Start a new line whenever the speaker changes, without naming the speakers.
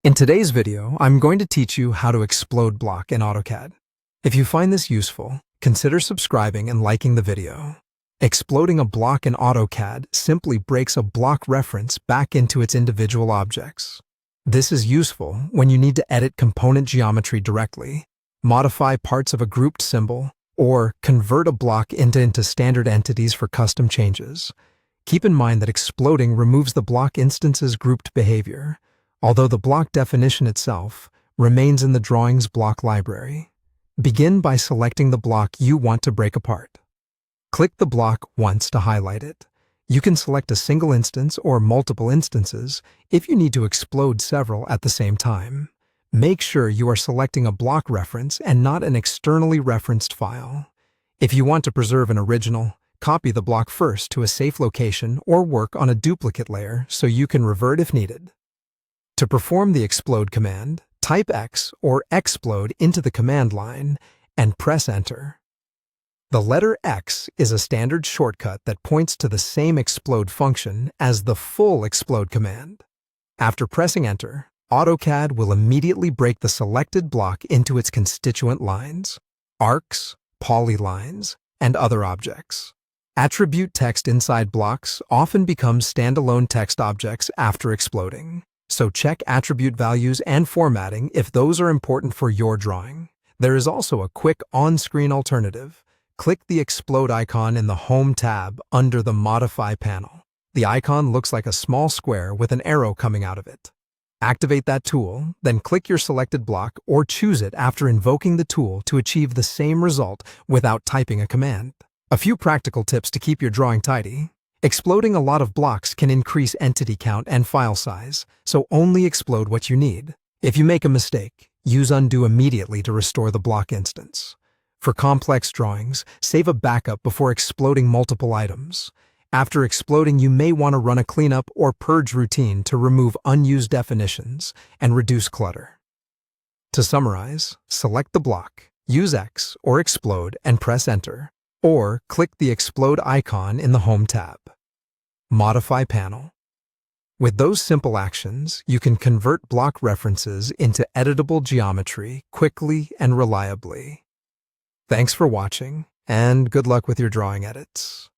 In today's video, I'm going to teach you how to explode block in AutoCAD. If you find this useful, consider subscribing and liking the video. Exploding a block in AutoCAD simply breaks a block reference back into its individual objects. This is useful when you need to edit component geometry directly, modify parts of a grouped symbol, or convert a block into standard entities for custom changes. Keep in mind that exploding removes the block instance's grouped behavior, although the block definition itself remains in the drawing's block library. Begin by selecting the block you want to break apart. Click the block once to highlight it. You can select a single instance or multiple instances if you need to explode several at the same time. Make sure you are selecting a block reference and not an externally referenced file. If you want to preserve an original, copy the block first to a safe location or work on a duplicate layer so you can revert if needed. To perform the explode command, type X or explode into the command line and press Enter. The letter X is a standard shortcut that points to the same explode function as the full explode command. After pressing Enter, AutoCAD will immediately break the selected block into its constituent lines, arcs, polylines, and other objects. Attribute text inside blocks often becomes standalone text objects after exploding. So check attribute values and formatting if those are important for your drawing. There is also a quick on-screen alternative. Click the explode icon in the Home tab under the Modify panel. The icon looks like a small square with an arrow coming out of it. Activate that tool, then click your selected block or choose it after invoking the tool to achieve the same result without typing a command. A few practical tips to keep your drawing tidy. Exploding a lot of blocks can increase entity count and file size, so only explode what you need. If you make a mistake, use undo immediately to restore the block instance. For complex drawings, save a backup before exploding multiple items. After exploding, you may want to run a cleanup or purge routine to remove unused definitions and reduce clutter. To summarize, select the block, use X or explode and press Enter, or click the explode icon in the Home tab. Modify panel. With those simple actions, you can convert block references into editable geometry quickly and reliably. Thanks for watching, and good luck with your drawing edits.